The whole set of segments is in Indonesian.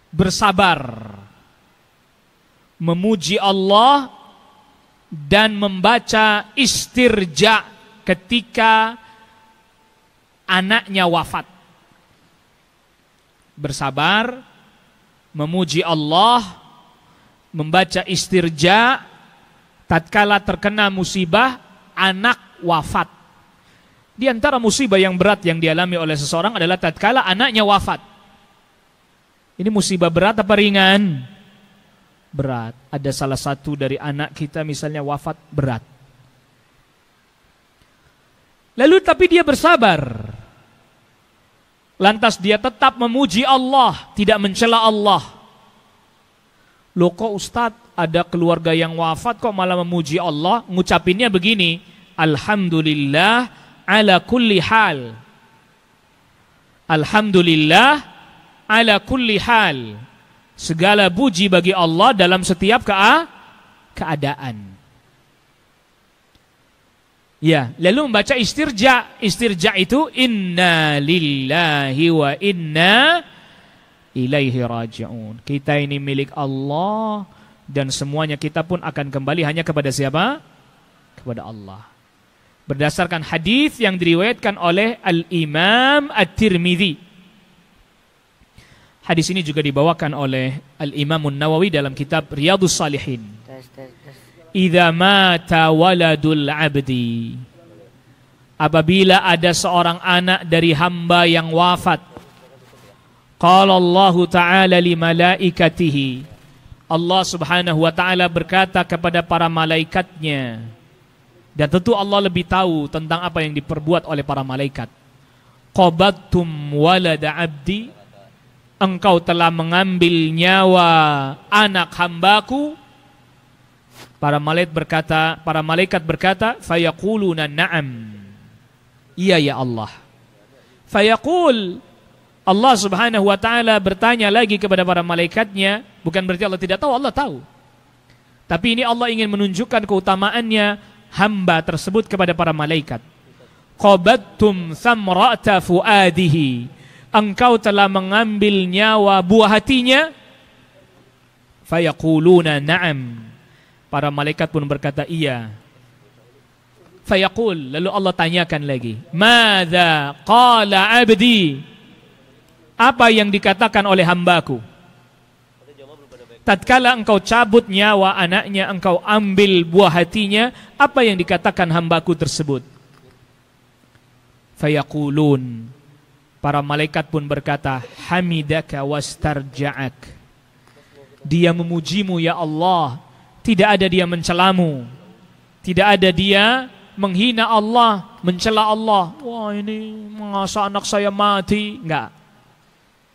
bersabar, memuji Allah, dan membaca istirja ketika anaknya wafat. Bersabar, memuji Allah, membaca istirja tatkala terkena musibah anak wafat. Di antara musibah yang berat yang dialami oleh seseorang adalah tatkala anaknya wafat. Ini musibah berat apa ringan? Berat. Ada salah satu dari anak kita misalnya wafat, berat. Lalu tapi dia bersabar. Lantas dia tetap memuji Allah, tidak mencela Allah. Loh kok Ustadz, ada keluarga yang wafat kok malah memuji Allah? Ngucapinnya begini, Alhamdulillah ala kulli hal. Alhamdulillah ala kulli hal. Segala puji bagi Allah dalam setiap keadaan. Ya, lalu membaca istirja. Istirja itu inna lillahi wa inna ilaihi raji'un. Kita ini milik Allah dan semuanya kita pun akan kembali hanya kepada siapa? Kepada Allah. Berdasarkan hadis yang diriwayatkan oleh Al-Imam At-Tirmidzi. Hadis ini juga dibawakan oleh Al-Imam An-Nawawi dalam kitab Riyadhus Shalihin. Idza mata waladul abdi, apabila ada seorang anak dari hamba yang wafat, qala Allah Ta'ala li malaikatihi, Allah Subhanahu wa Ta'ala berkata kepada para malaikatnya, dan tentu Allah lebih tahu tentang apa yang diperbuat oleh para malaikat. Qabattum walada abdi, engkau telah mengambil nyawa anak hambaku. Para malaikat berkata, fayaquluna na'am. Iya ya Allah. Fayaqul, Allah Subhanahu wa Ta'ala bertanya lagi kepada para malaikatnya, bukan berarti Allah tidak tahu, Allah tahu. Tapi ini Allah ingin menunjukkan keutamaannya hamba tersebut kepada para malaikat. Qabattum thamrata fuadihi, engkau telah mengambil nyawa buah hatinya. Fayaquluna na'am. Para malaikat pun berkata iya. Fayaqul, lalu Allah tanyakan lagi, madza qala abdi, apa yang dikatakan oleh hambaku tatkala engkau cabut nyawa anaknya, engkau ambil buah hatinya, apa yang dikatakan hambaku tersebut? Fayaqulun, para malaikat pun berkata, hamidaka wastarja'ak, dia memujimu ya Allah, tidak ada dia mencelamu, tidak ada dia menghina Allah, mencela Allah. Wah ini masa anak saya mati. Enggak.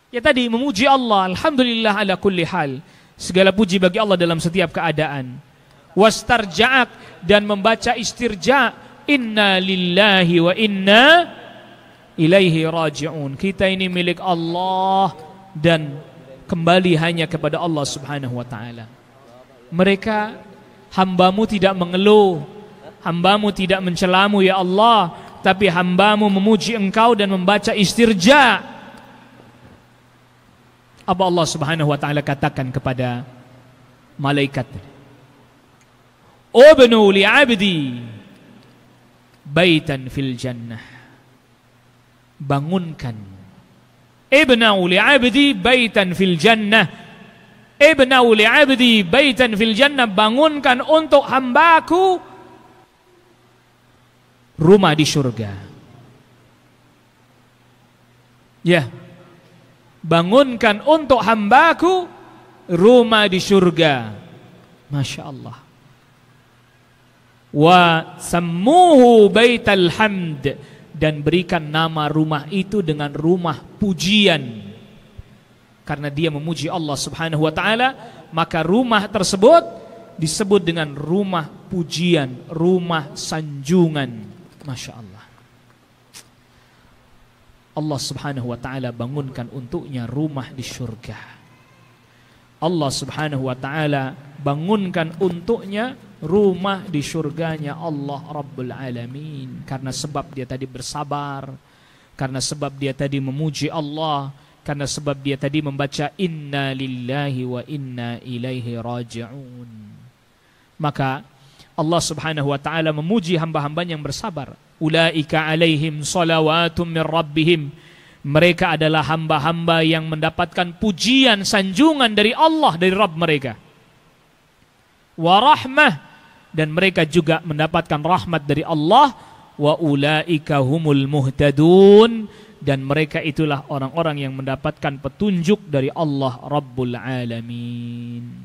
Ya tadi memuji Allah, alhamdulillah ala kulli hal. Segala puji bagi Allah dalam setiap keadaan. Wastarja'ak, dan membaca istirja, inna lillahi wa inna ilaihi raji'un. Kita ini milik Allah dan kembali hanya kepada Allah Subhanahu wa Ta'ala. Mereka, hambamu tidak mengeluh, hambamu tidak mencelamu ya Allah, tapi hambamu memuji engkau dan membaca istirja. Apa Allah Subhanahu wa Ta'ala katakan kepada malaikat? Ubnu li'abdi baitan fil jannah, bangunkan. Ibnu li'abdi baitan fil jannah, ibnu li'abdi baitan fil jannah, bangunkan untuk hambaku rumah di surga. Ya, bangunkan untuk hambaku rumah di surga. Masya Allah. Wa sammuhu baital hamd, dan berikan nama rumah itu dengan rumah pujian. Karena dia memuji Allah Subhanahu wa Ta'ala, maka rumah tersebut disebut dengan rumah pujian, rumah sanjungan. Masya Allah. Allah Subhanahu wa Ta'ala bangunkan untuknya rumah di surga. Allah Subhanahu wa Ta'ala bangunkan untuknya rumah di surganya Allah Rabbul Alamin. Karena sebab dia tadi bersabar, karena sebab dia tadi memuji Allah, karena sebab dia tadi membaca inna lillahi wa inna ilaihi raji'un. Maka Allah Subhanahu wa taala memuji hamba-hambanya yang bersabar. Ulaika alaihim salawatum min rabbihim. Mereka adalah hamba-hamba yang mendapatkan pujian, sanjungan dari Allah, dari Rabb mereka. Wa rahmah, dan mereka juga mendapatkan rahmat dari Allah. Wa ulaika humul muhtadun, dan mereka itulah orang-orang yang mendapatkan petunjuk dari Allah Rabbul Alamin.